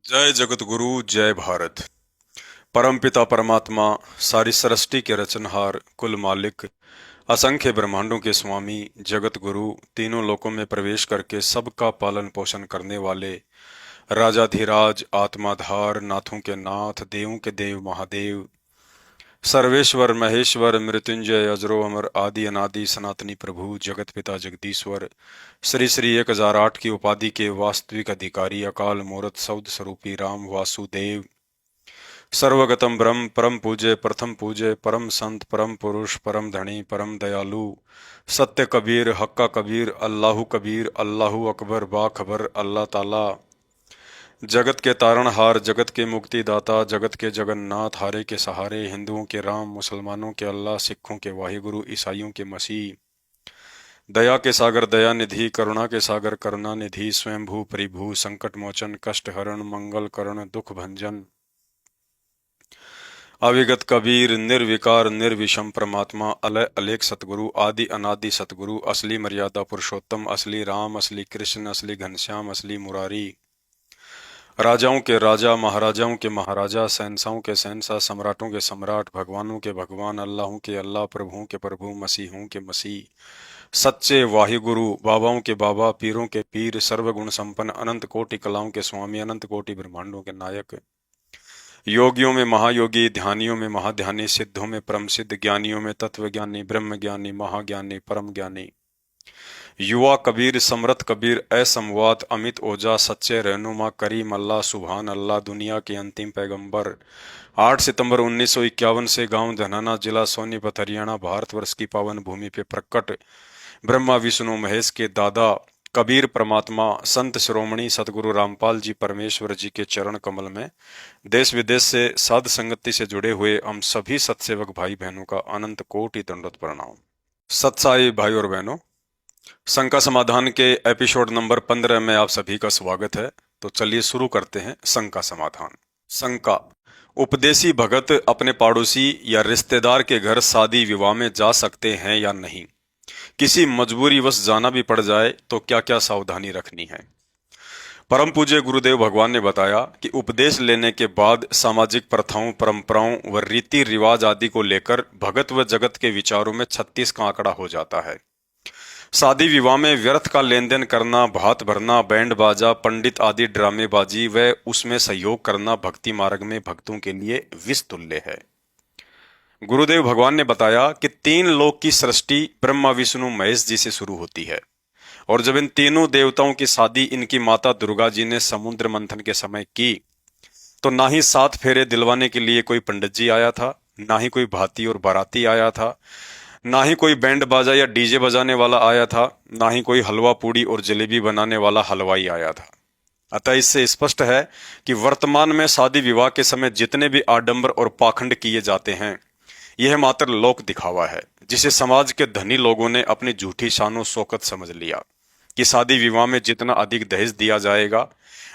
जय जगत गुरु जय भारत। परमपिता परमात्मा, सारी सृष्टि के रचनहार, कुल मालिक, असंख्य ब्रह्मांडों के स्वामी, जगत गुरु, तीनों लोकों में प्रवेश करके सबका पालन पोषण करने वाले राजाधिराज, आत्माधार, नाथों के नाथ, देवों के देव महादेव, सर्वेश्वर महेश्वर, मृत्युंजय, अजरो अमर, आदि अनादि सनातनी प्रभु, जगत पिता जगदीश्वर, श्री श्री 1008 की उपाधि के वास्तविक अधिकारी, अकाल मूर्त शब्द स्वरूपी राम वासुदेव, सर्वगतम ब्रह्म, परम पूज्य, प्रथम पूज्य, परम संत, परम पुरुष, परम धनी, परम दयालु, सत्य कबीर, हक्का कबीर, अल्लाहु कबीर, अल्लाहु अकबर, बाखबर, अल्लाह ताला, जगत के तारणहार, जगत के मुक्तिदाता, जगत के जगन्नाथ, हारे के सहारे, हिंदुओं के राम, मुसलमानों के अल्लाह, सिखों के वाहिगुरु, ईसाइयों के मसीह, दया के सागर दया निधि, करुणा के सागर करुणा निधि, स्वयंभू परिभू, संकट मोचन, कष्ट हरण, मंगल करण, दुख भंजन, अविगत कबीर, निर्विकार निर्विषम परमात्मा, अलय अलेख सतगुरु, आदि अनादि सतगुरु, असली मर्यादा पुरुषोत्तम, असली राम, असली कृष्ण, असली घनश्याम, असली मुरारी, राजाओं के राजा, महाराजाओं के महाराजा, शहंशाहों के शहंशाह, सम्राटों के सम्राट, भगवानों के भगवान, अल्लाहों के अल्लाह, प्रभुओं के प्रभु, मसीहों के मसीह, सच्चे वाहिगुरु, बाबाओं के बाबा, पीरों के पीर, सर्वगुण संपन्न, अनंत कोटि कलाओं के स्वामी, अनंत कोटि ब्रह्मांडों के नायक, योगियों में महायोगी, ध्यानियों में महाध्यानी, सिद्धों में परम सिद्ध, ज्ञानियों में तत्व ज्ञानी, ब्रह्म ज्ञानी, महाज्ञानी, परम ज्ञानी, युवा कबीर, समरथ कबीर, असमवात, अमित ओजा, सच्चे रहनुमा, करीम अल्लाह, सुभान अल्लाह, दुनिया के अंतिम पैगंबर, 8 सितंबर 1951 से गांव धनाना, जिला सोनीपत, हरियाणा, भारतवर्ष की पावन भूमि पे प्रकट ब्रह्मा विष्णु महेश के दादा कबीर परमात्मा, संत शिरोमणि सतगुरु रामपाल जी परमेश्वर जी के चरण कमल में देश विदेश से साध संगति से जुड़े हुए हम सभी सत्सेवक भाई बहनों का अनंत कोटि दंडवत प्रणाम। सत्साई भाई और बहनों, शंका समाधान के एपिसोड नंबर 15 में आप सभी का स्वागत है। तो चलिए शुरू करते हैं शंका समाधान। शंका: उपदेशी भगत अपने पड़ोसी या रिश्तेदार के घर शादी विवाह में जा सकते हैं या नहीं? किसी मजबूरीवश जाना भी पड़ जाए तो क्या क्या सावधानी रखनी है? परम पूज्य गुरुदेव भगवान ने बताया कि उपदेश लेने के बाद सामाजिक प्रथाओं, परंपराओं व रीति रिवाज आदि को लेकर भगत व जगत के विचारों में 36 का आंकड़ा हो जाता है। शादी विवाह में व्यर्थ का लेन देन करना, भात भरना, बैंड बाजा, पंडित आदि ड्रामेबाजी व उसमें सहयोग करना भक्ति मार्ग में भक्तों के लिए विष तुल्य है। गुरुदेव भगवान ने बताया कि 3 लोक की सृष्टि ब्रह्मा विष्णु महेश जी से शुरू होती है, और जब इन तीनों देवताओं की शादी इनकी माता दुर्गा जी ने समुद्र मंथन के समय की, तो ना ही 7 फेरे दिलवाने के लिए कोई पंडित जी आया था, ना ही कोई भाती और बाराती आया था, ना ही कोई बैंड बाजा या डीजे बजाने वाला आया था, ना ही कोई हलवा पूड़ी और जलेबी बनाने वाला हलवाई आया था। अतः इससे स्पष्ट है कि वर्तमान में शादी विवाह के समय जितने भी आडंबर और पाखंड किए जाते हैं, यह मात्र लोक दिखावा है, जिसे समाज के धनी लोगों ने अपनी झूठी शानो शौकत समझ लिया कि शादी विवाह में जितना अधिक दहेज दिया जाएगा,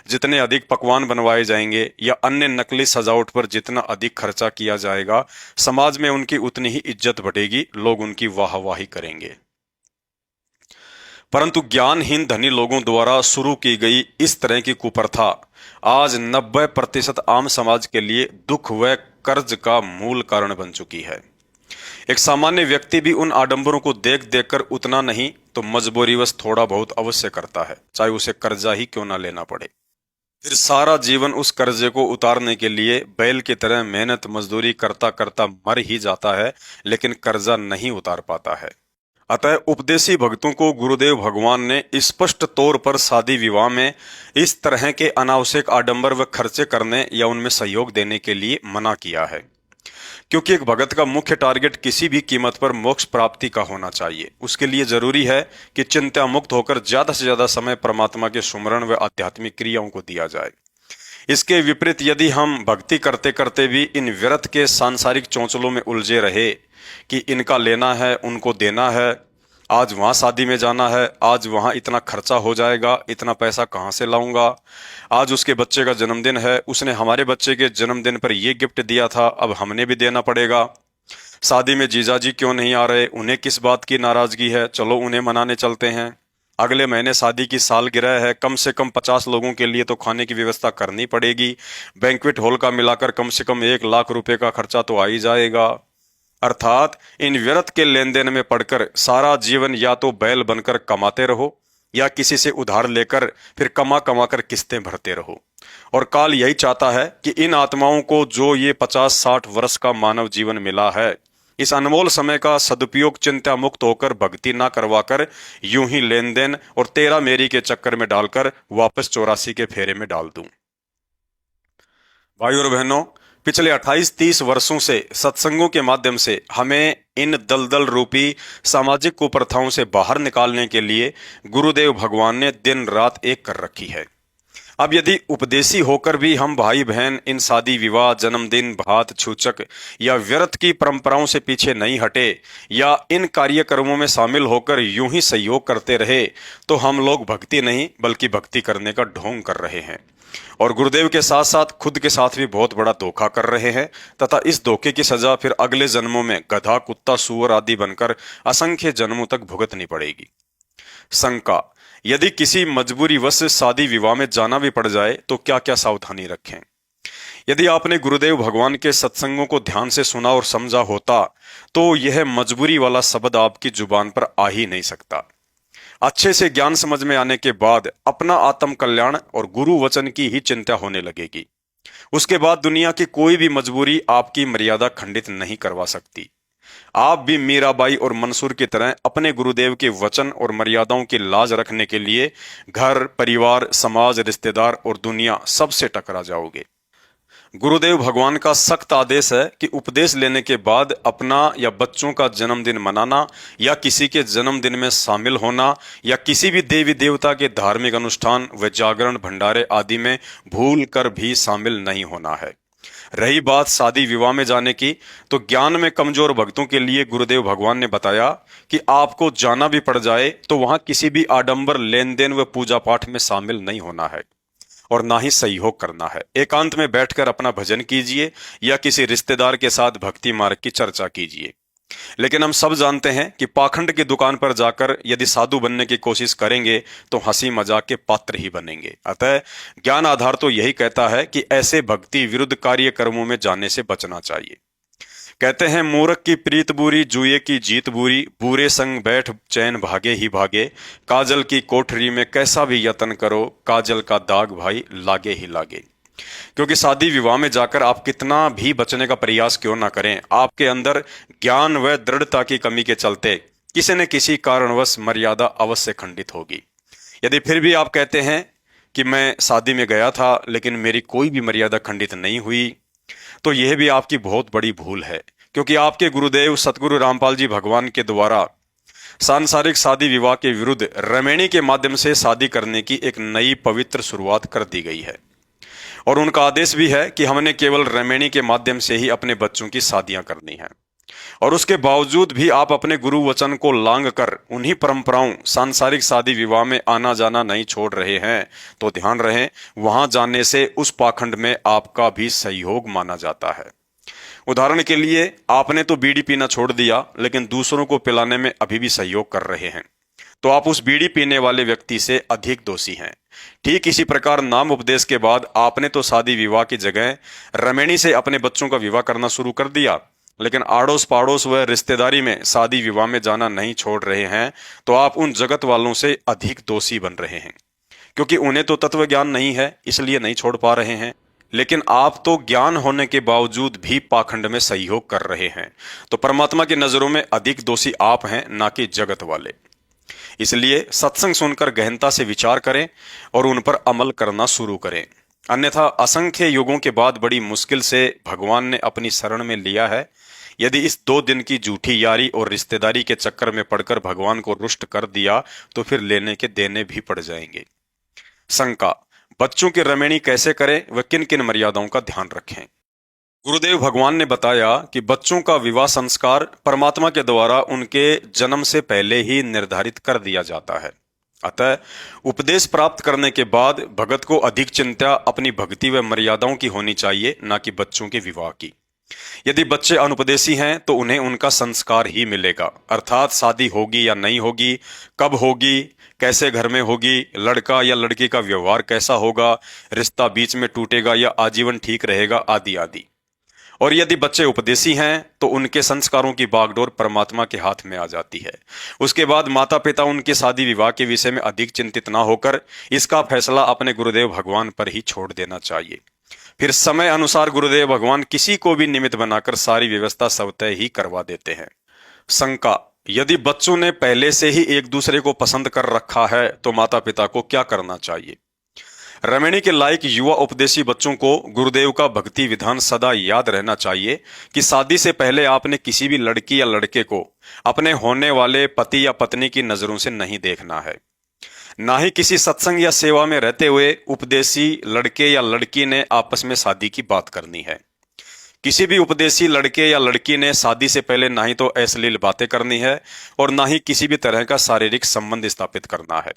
जितने अधिक पकवान बनवाए जाएंगे या अन्य नकली सजावट पर जितना अधिक खर्चा किया जाएगा, समाज में उनकी उतनी ही इज्जत बढ़ेगी, लोग उनकी वाहवाही करेंगे। परंतु ज्ञानहीन धनी लोगों द्वारा शुरू की गई इस तरह की कुप्रथा आज 90% आम समाज के लिए दुख व कर्ज का मूल कारण बन चुकी है। एक सामान्य व्यक्ति भी उन आडंबरों को देख देखकर उतना नहीं तो मजबूरीवश थोड़ा बहुत अवश्य करता है, चाहे उसे कर्जा ही क्यों ना लेना पड़े। फिर सारा जीवन उस कर्जे को उतारने के लिए बैल की तरह मेहनत मजदूरी करता करता मर ही जाता है, लेकिन कर्जा नहीं उतार पाता है। अतः उपदेशी भक्तों को गुरुदेव भगवान ने स्पष्ट तौर पर शादी विवाह में इस तरह के अनावश्यक आडंबर व खर्चे करने या उनमें सहयोग देने के लिए मना किया है, क्योंकि एक भगत का मुख्य टारगेट किसी भी कीमत पर मोक्ष प्राप्ति का होना चाहिए। उसके लिए जरूरी है कि चिंता मुक्त होकर ज्यादा से ज्यादा समय परमात्मा के सुमरण व आध्यात्मिक क्रियाओं को दिया जाए। इसके विपरीत यदि हम भक्ति करते करते भी इन व्यर्थ के सांसारिक चौंचलों में उलझे रहे कि इनका लेना है, उनको देना है, आज वहां शादी में जाना है, आज वहां इतना खर्चा हो जाएगा, इतना पैसा कहां से लाऊंगा, आज उसके बच्चे का जन्मदिन है, उसने हमारे बच्चे के जन्मदिन पर यह गिफ्ट दिया था, अब हमने भी देना पड़ेगा, शादी में जीजाजी क्यों नहीं आ रहे, उन्हें किस बात की नाराजगी है, चलो उन्हें मनाने चलते हैं, अगले महीने शादी की सालगिरह है, कम से कम 50 लोगों के लिए तो खाने की व्यवस्था करनी पड़ेगी। बैंक्वेट हॉल का मिलाकर कम से कम 1 लाख रुपए का खर्चा तो आ ही जाएगा। अर्थात इन व्यर्थ के लेन देन में पड़कर सारा जीवन या तो बैल बनकर कमाते रहो या किसी से उधार लेकर फिर कमा कमा कर किस्तें भरते रहो। और काल यही चाहता है कि इन आत्माओं को जो ये 50-60 वर्ष का मानव जीवन मिला है, इस अनमोल समय का सदुपयोग चिंता मुक्त होकर भक्ति ना करवाकर यूं ही लेन देन और तेरा मेरी के चक्कर में डालकर वापस 84 के फेरे में डाल दूं। भाई और बहनों, पिछले 28-30 वर्षों से सत्संगों के माध्यम से हमें इन दलदल रूपी सामाजिक कुप्रथाओं से बाहर निकालने के लिए गुरुदेव भगवान ने दिन रात एक कर रखी है। अब यदि उपदेशी होकर भी हम भाई बहन इन शादी विवाह, जन्मदिन, भात छूचक या व्यर्थ की परंपराओं से पीछे नहीं हटे या इन कार्यक्रमों में शामिल होकर यूं ही सहयोग करते रहे, तो हम लोग भक्ति नहीं बल्कि भक्ति करने का ढोंग कर रहे हैं और गुरुदेव के साथ साथ खुद के साथ भी बहुत बड़ा धोखा कर रहे हैं तथा इस धोखे की सजा फिर अगले जन्मों में गधा, कुत्ता, सूअर आदि बनकर असंख्य जन्मों तक भुगतनी पड़ेगी। शंका, यदि किसी मजबूरी वश शादी विवाह में जाना भी पड़ जाए तो क्या क्या सावधानी रखें? यदि आपने गुरुदेव भगवान के सत्संगों को ध्यान से सुना और समझा होता तो यह मजबूरी वाला शब्द आपकी जुबान पर आ ही नहीं सकता। अच्छे से ज्ञान समझ में आने के बाद अपना आत्म कल्याण और गुरु वचन की ही चिंता होने लगेगी। उसके बाद दुनिया की कोई भी मजबूरी आपकी मर्यादा खंडित नहीं करवा सकती। आप भी मीराबाई और मंसूर की तरह अपने गुरुदेव के वचन और मर्यादाओं की लाज रखने के लिए घर, परिवार, समाज, रिश्तेदार और दुनिया सबसे टकरा जाओगे। गुरुदेव भगवान का सख्त आदेश है कि उपदेश लेने के बाद अपना या बच्चों का जन्मदिन मनाना या किसी के जन्मदिन में शामिल होना या किसी भी देवी देवता के धार्मिक अनुष्ठान व जागरण, भंडारे आदि में भूल कर भी शामिल नहीं होना है। रही बात शादी विवाह में जाने की, तो ज्ञान में कमजोर भक्तों के लिए गुरुदेव भगवान ने बताया कि आपको जाना भी पड़ जाए तो वहां किसी भी आडंबर, लेन देन व पूजा पाठ में शामिल नहीं होना है और ना ही सहयोग करना है। एकांत में बैठकर अपना भजन कीजिए या किसी रिश्तेदार के साथ भक्ति मार्ग की चर्चा कीजिए। लेकिन हम सब जानते हैं कि पाखंड की दुकान पर जाकर यदि साधु बनने की कोशिश करेंगे तो हंसी मजाक के पात्र ही बनेंगे। अतः ज्ञान आधार तो यही कहता है कि ऐसे भक्ति विरुद्ध कार्यक्रमों में जाने से बचना चाहिए। कहते हैं, मूर्ख की प्रीत बुरी, जुए की जीत बुरी, बुरे संग बैठ चैन भागे ही भागे, काजल की कोठरी में कैसा भी यत्न करो, काजल का दाग भाई लागे ही लागे। क्योंकि शादी विवाह में जाकर आप कितना भी बचने का प्रयास क्यों ना करें, आपके अंदर ज्ञान व दृढ़ता की कमी के चलते किसी न किसी कारणवश मर्यादा अवश्य खंडित होगी। यदि फिर भी आप कहते हैं कि मैं शादी में गया था लेकिन मेरी कोई भी मर्यादा खंडित नहीं हुई, तो यह भी आपकी बहुत बड़ी भूल है। क्योंकि आपके गुरुदेव सतगुरु रामपाल जी भगवान के द्वारा सांसारिक शादी विवाह के विरुद्ध रमेणी के माध्यम से शादी करने की एक नई पवित्र शुरुआत कर दी गई है और उनका आदेश भी है कि हमने केवल रमेणी के माध्यम से ही अपने बच्चों की शादियां करनी है। और उसके बावजूद भी आप अपने गुरु वचन को लांग कर उन्हीं परंपराओं, सांसारिक शादी विवाह में आना जाना नहीं छोड़ रहे हैं, तो ध्यान रहे, वहां जाने से उस पाखंड में आपका भी सहयोग माना जाता है। उदाहरण के लिए, आपने तो बीड़ी पीना छोड़ दिया लेकिन दूसरों को पिलाने में अभी भी सहयोग कर रहे हैं, तो आप उस बीड़ी पीने वाले व्यक्ति से अधिक दोषी हैं। ठीक इसी प्रकार नाम उपदेश के बाद आपने तो शादी विवाह की जगह रमेणी से अपने बच्चों का विवाह करना शुरू कर दिया, लेकिन आड़ोस पड़ोस व रिश्तेदारी में शादी विवाह में जाना नहीं छोड़ रहे हैं, तो आप उन जगत वालों से अधिक दोषी बन रहे हैं। क्योंकि उन्हें तो तत्व ज्ञान नहीं है, इसलिए नहीं छोड़ पा रहे हैं, लेकिन आप तो ज्ञान होने के बावजूद भी पाखंड में सहयोग कर रहे हैं। तो परमात्मा की नजरों में अधिक दोषी आप हैं, ना कि जगत वाले। इसलिए सत्संग सुनकर गहनता से विचार करें और उन पर अमल करना शुरू करें। अन्यथा असंख्य युगों के बाद बड़ी मुश्किल से भगवान ने अपनी शरण में लिया है। यदि इस 2 दिन की झूठी यारी और रिश्तेदारी के चक्कर में पड़कर भगवान को रुष्ट कर दिया तो फिर लेने के देने भी पड़ जाएंगे। शंका, बच्चों की रमेणी कैसे करें व किन किन मर्यादाओं का ध्यान रखें? गुरुदेव भगवान ने बताया कि बच्चों का विवाह संस्कार परमात्मा के द्वारा उनके जन्म से पहले ही निर्धारित कर दिया जाता है। अतः उपदेश प्राप्त करने के बाद भगत को अधिक चिंता अपनी भक्ति व मर्यादाओं की होनी चाहिए, ना कि बच्चों के विवाह की। यदि बच्चे अनुपदेशी हैं तो उन्हें उनका संस्कार ही मिलेगा, अर्थात शादी होगी या नहीं होगी, कब होगी, कैसे घर में होगी, लड़का या लड़की का व्यवहार कैसा होगा, रिश्ता बीच में टूटेगा या आजीवन ठीक रहेगा, आदि आदि। और यदि बच्चे उपदेशी हैं तो उनके संस्कारों की बागडोर परमात्मा के हाथ में आ जाती है। उसके बाद माता पिता उनके शादी विवाह के विषय में अधिक चिंतित ना होकर इसका फैसला अपने गुरुदेव भगवान पर ही छोड़ देना चाहिए। फिर समय अनुसार गुरुदेव भगवान किसी को भी निमित्त बनाकर सारी व्यवस्था स्वतः ही करवा देते हैं। शंका: यदि बच्चों ने पहले से ही एक दूसरे को पसंद कर रखा है तो माता पिता को क्या करना चाहिए? रमणी के लायक युवा उपदेशी बच्चों को गुरुदेव का भक्ति विधान सदा याद रहना चाहिए कि शादी से पहले आपने किसी भी लड़की या लड़के को अपने होने वाले पति या पत्नी की नजरों से नहीं देखना है। ना ही किसी सत्संग या सेवा में रहते हुए उपदेशी लड़के या लड़की ने आपस में शादी की बात करनी है। किसी भी उपदेशी लड़के या लड़की ने शादी से पहले ना ही तो अश्लील बातें करनी है और ना ही किसी भी तरह का शारीरिक संबंध स्थापित करना है।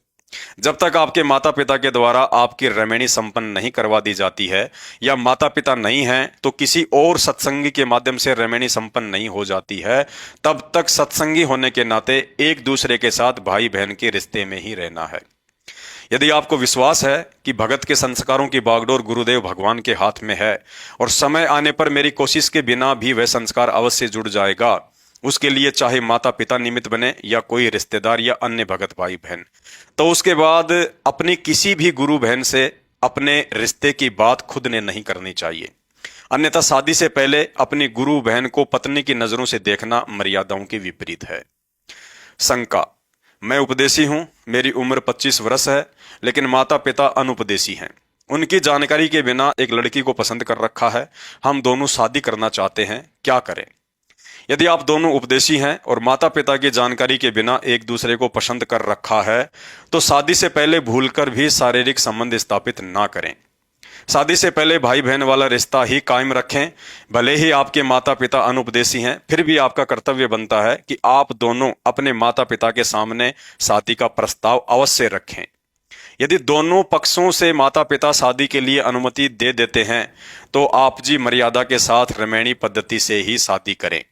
जब तक आपके माता पिता के द्वारा आपकी रमणी संपन्न नहीं करवा दी जाती है या माता पिता नहीं हैं तो किसी और सत्संगी के माध्यम से रमणी संपन्न नहीं हो जाती है, तब तक सत्संगी होने के नाते एक दूसरे के साथ भाई बहन के रिश्ते में ही रहना है। यदि आपको विश्वास है कि भगत के संस्कारों की बागडोर गुरुदेव भगवान के हाथ में है और समय आने पर मेरी कोशिश के बिना भी वह संस्कार अवश्य जुड़ जाएगा, उसके लिए चाहे माता पिता निमित्त बने या कोई रिश्तेदार या अन्य भगत भाई बहन, तो उसके बाद अपनी किसी भी गुरु बहन से अपने रिश्ते की बात खुद ने नहीं करनी चाहिए। अन्यथा शादी से पहले अपनी गुरु बहन को पत्नी की नजरों से देखना मर्यादाओं के विपरीत है। शंका: मैं उपदेशी हूं, मेरी उम्र 25 वर्ष है, लेकिन माता पिता अनुपदेशी हैं। उनकी जानकारी के बिना एक लड़की को पसंद कर रखा है, हम दोनों शादी करना चाहते हैं, क्या करें? यदि आप दोनों उपदेशी हैं और माता पिता की जानकारी के बिना एक दूसरे को पसंद कर रखा है तो शादी से पहले भूलकर भी शारीरिक संबंध स्थापित ना करें। शादी से पहले भाई बहन वाला रिश्ता ही कायम रखें। भले ही आपके माता पिता अनुपदेशी हैं, फिर भी आपका कर्तव्य बनता है कि आप दोनों अपने माता पिता के सामने शादी का प्रस्ताव अवश्य रखें। यदि दोनों पक्षों से माता पिता शादी के लिए अनुमति दे देते हैं तो आप जी मर्यादा के साथ रमणी पद्धति से ही शादी करें।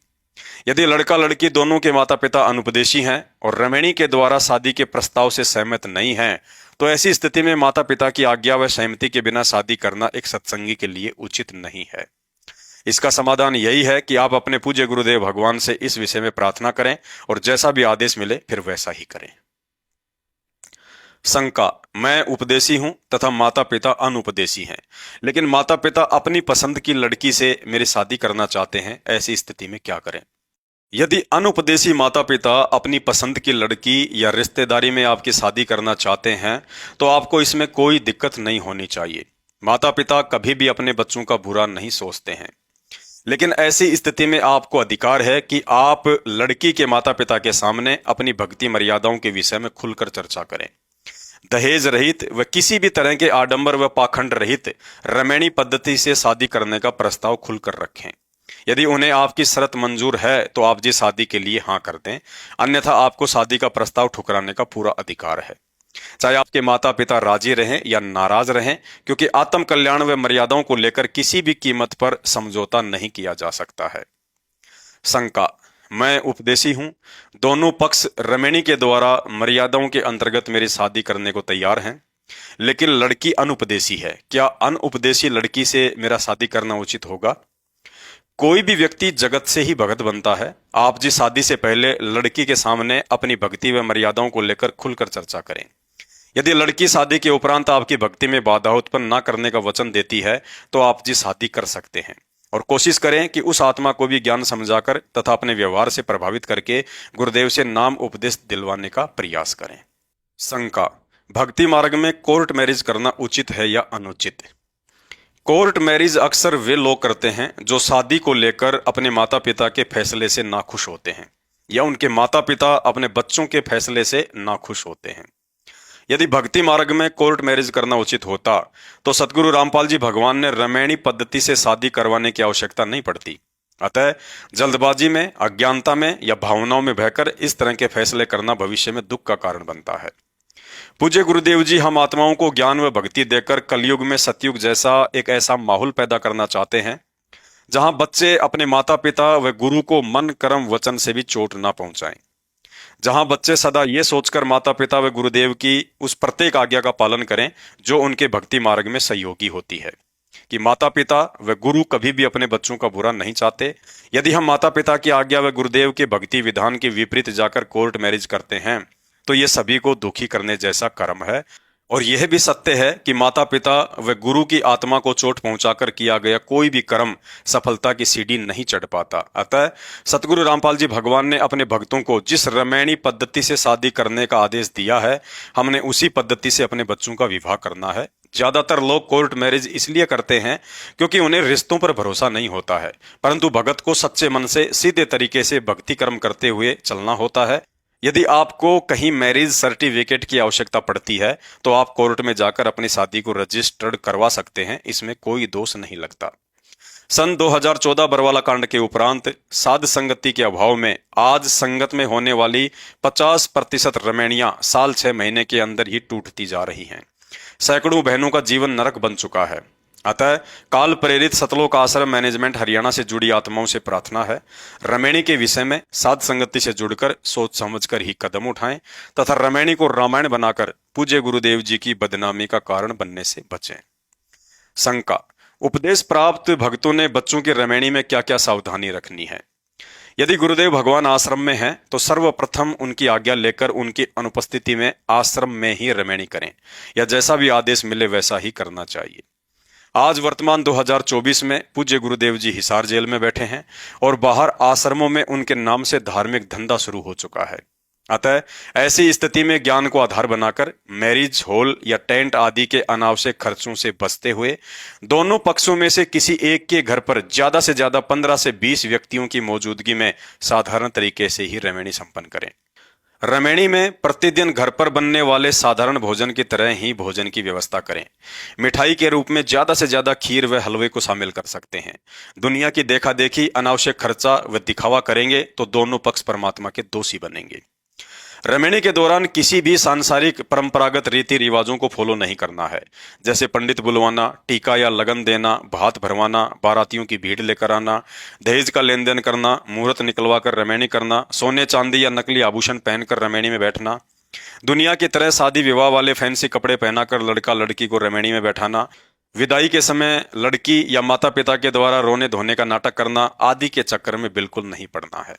यदि लड़का लड़की दोनों के माता पिता अनुपदेशी हैं और रमणी के द्वारा शादी के प्रस्ताव से सहमत नहीं हैं, तो ऐसी स्थिति में माता पिता की आज्ञा व सहमति के बिना शादी करना एक सत्संगी के लिए उचित नहीं है। इसका समाधान यही है कि आप अपने पूज्य गुरुदेव भगवान से इस विषय में प्रार्थना करें और जैसा भी आदेश मिले फिर वैसा ही करें। शंका: मैं उपदेशी हूं तथा माता पिता अनुपदेशी हैं, लेकिन माता पिता अपनी पसंद की लड़की से मेरी शादी करना चाहते हैं, ऐसी स्थिति में क्या करें? यदि अनुपदेशी माता पिता अपनी पसंद की लड़की या रिश्तेदारी में आपकी शादी करना चाहते हैं तो आपको इसमें कोई दिक्कत नहीं होनी चाहिए। माता पिता कभी भी अपने बच्चों का बुरा नहीं सोचते हैं, लेकिन ऐसी स्थिति में आपको अधिकार है कि आप लड़की के माता पिता के सामने अपनी भक्ति मर्यादाओं के विषय में खुलकर चर्चा करें। दहेज रहित व किसी भी तरह के आडंबर व पाखंड रहित रमणी पद्धति से शादी करने का प्रस्ताव खुलकर रखें। यदि उन्हें आपकी शर्त मंजूर है तो आप जी शादी के लिए हाँ कर दें, अन्यथा आपको शादी का प्रस्ताव ठुकराने का पूरा अधिकार है, चाहे आपके माता पिता राजी रहें या नाराज रहें, क्योंकि आत्म कल्याण व मर्यादाओं को लेकर किसी भी कीमत पर समझौता नहीं किया जा सकता है। शंका: मैं उपदेशी हूं, दोनों पक्ष रमणी के द्वारा मर्यादाओं के अंतर्गत मेरी शादी करने को तैयार हैं, लेकिन लड़की अनुपदेशी है, क्या अनुपदेशी लड़की से मेरा शादी करना उचित होगा? कोई भी व्यक्ति जगत से ही भगत बनता है। आप जी शादी से पहले लड़की के सामने अपनी भक्ति व मर्यादाओं को लेकर खुलकर चर्चा करें। यदि लड़की शादी के उपरांत आपकी भक्ति में बाधा उत्पन्न न करने का वचन देती है तो आप जी शादी कर सकते हैं, और कोशिश करें कि उस आत्मा को भी ज्ञान समझाकर तथा अपने व्यवहार से प्रभावित करके गुरुदेव से नाम उपदेश दिलवाने का प्रयास करें। शंका: भक्ति मार्ग में कोर्ट मैरिज करना उचित है या अनुचित? कोर्ट मैरिज अक्सर वे लोग करते हैं जो शादी को लेकर अपने माता पिता के फैसले से नाखुश होते हैं या उनके माता पिता अपने बच्चों के फैसले से नाखुश होते हैं। यदि भक्ति मार्ग में कोर्ट मैरिज करना उचित होता तो सतगुरु रामपाल जी भगवान ने रमणी पद्धति से शादी करवाने की आवश्यकता नहीं पड़ती। अतः जल्दबाजी में, अज्ञानता में या भावनाओं में बहकर इस तरह के फैसले करना भविष्य में दुख का कारण बनता है। पूज्य गुरुदेव जी हम आत्माओं को ज्ञान व भक्ति देकर कलयुग में सतयुग जैसा एक ऐसा माहौल पैदा करना चाहते हैं जहां बच्चे अपने माता पिता व गुरु को मन कर्म वचन से भी चोट ना पहुंचाएं, जहां बच्चे सदा ये सोचकर माता पिता व गुरुदेव की उस प्रत्येक आज्ञा का पालन करें जो उनके भक्ति मार्ग में सहयोगी होती है, कि माता पिता व गुरु कभी भी अपने बच्चों का बुरा नहीं चाहते। यदि हम माता पिता की आज्ञा व गुरुदेव के भक्ति विधान के विपरीत जाकर कोर्ट मैरिज करते हैं तो ये सभी को दुखी करने जैसा कर्म है। और यह भी सत्य है कि माता पिता व गुरु की आत्मा को चोट पहुंचाकर किया गया कोई भी कर्म सफलता की सीढ़ी नहीं चढ़ पाता। अतः सतगुरु रामपाल जी भगवान ने अपने भक्तों को जिस रमैणी पद्धति से शादी करने का आदेश दिया है, हमने उसी पद्धति से अपने बच्चों का विवाह करना है। ज्यादातर लोग कोर्ट मैरिज इसलिए करते हैं क्योंकि उन्हें रिश्तों पर भरोसा नहीं होता है, परंतु भगत को सच्चे मन से सीधे तरीके से भक्ति कर्म करते हुए चलना होता है। यदि आपको कहीं मैरिज सर्टिफिकेट की आवश्यकता पड़ती है तो आप कोर्ट में जाकर अपनी शादी को रजिस्टर्ड करवा सकते हैं, इसमें कोई दोष नहीं लगता। सन 2014 बरवाला कांड के उपरांत साध संगति के अभाव में आज संगत में होने वाली 50% रमैनियां साल 6 महीने के अंदर ही टूटती जा रही हैं। सैकड़ों बहनों का जीवन नरक बन चुका है। अतः काल प्रेरित सतलोक आश्रम मैनेजमेंट हरियाणा से जुड़ी आत्माओं से प्रार्थना है, रमैनी के विषय में साध संगति से जुड़कर सोच समझकर ही कदम उठाएं तथा रमैनी को रामायण बनाकर पूज्य गुरुदेव जी की बदनामी का कारण बनने से बचें। शंका: उपदेश प्राप्त भक्तों ने बच्चों की रमैनी में क्या क्या सावधानी रखनी है? यदि गुरुदेव भगवान आश्रम में हैं तो सर्वप्रथम उनकी आज्ञा लेकर उनकी अनुपस्थिति में आश्रम में ही रमैनी करें, या जैसा भी आदेश मिले वैसा ही करना चाहिए। आज वर्तमान 2024 में पूज्य गुरुदेव जी हिसार जेल में बैठे हैं और बाहर आश्रमों में उनके नाम से धार्मिक धंधा शुरू हो चुका है। अतः ऐसी स्थिति में ज्ञान को आधार बनाकर मैरिज हॉल या टेंट आदि के अनावश्यक खर्चों से बचते हुए दोनों पक्षों में से किसी एक के घर पर ज्यादा से ज्यादा 15 से 20 व्यक्तियों की मौजूदगी में साधारण तरीके से ही रमैनी संपन्न करें। रमैनी में प्रतिदिन घर पर बनने वाले साधारण भोजन की तरह ही भोजन की व्यवस्था करें। मिठाई के रूप में ज्यादा से ज्यादा खीर व हलवे को शामिल कर सकते हैं। दुनिया की देखा देखी अनावश्यक खर्चा व दिखावा करेंगे तो दोनों पक्ष परमात्मा के दोषी बनेंगे। रमैनी के दौरान किसी भी सांसारिक परंपरागत रीति रिवाजों को फॉलो नहीं करना है, जैसे पंडित बुलवाना, टीका या लगन देना, भात भरवाना, बारातियों की भीड़ लेकर आना, दहेज का लेन देन करना, मुहूर्त निकलवा कर रमैनी करना, सोने चांदी या नकली आभूषण पहनकर रमैनी में बैठना, दुनिया की तरह शादी विवाह वाले फैंसी कपड़े पहनाकर लड़का लड़की को रमैनी में बैठाना, विदाई के समय लड़की या माता पिता के द्वारा रोने धोने का नाटक करना आदि के चक्कर में बिल्कुल नहीं पड़ना है।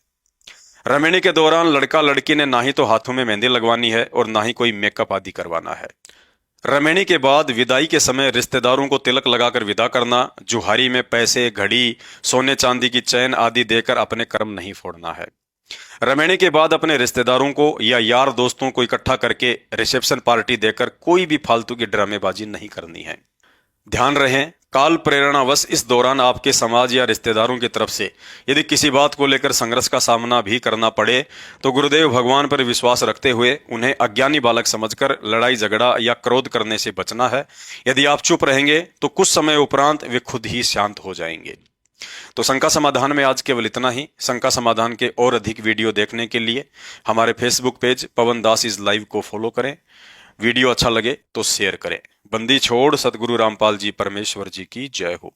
रमैनी के दौरान लड़का लड़की ने ना ही तो हाथों में मेहंदी लगवानी है और ना ही कोई मेकअप आदि करवाना है। रमैनी के बाद विदाई के समय रिश्तेदारों को तिलक लगाकर विदा करना, जुहारी में पैसे, घड़ी, सोने चांदी की चैन आदि देकर अपने कर्म नहीं फोड़ना है। रमैनी के बाद अपने रिश्तेदारों को या यार दोस्तों को इकट्ठा करके रिसेप्शन पार्टी देकर कोई भी फालतू की ड्रामेबाजी नहीं करनी है। ध्यान रहे, काल प्रेरणावश इस दौरान आपके समाज या रिश्तेदारों की तरफ से यदि किसी बात को लेकर संघर्ष का सामना भी करना पड़े तो गुरुदेव भगवान पर विश्वास रखते हुए उन्हें अज्ञानी बालक समझकर लड़ाई झगड़ा या क्रोध करने से बचना है। यदि आप चुप रहेंगे तो कुछ समय उपरांत वे खुद ही शांत हो जाएंगे। तो शंका समाधान में आज केवल इतना ही। शंका समाधान के और अधिक वीडियो देखने के लिए हमारे Facebook page Pawan Das is live को फॉलो करें। वीडियो अच्छा लगे तो शेयर करें। बंदी छोड़ सतगुरु रामपाल जी परमेश्वर जी की जय हो।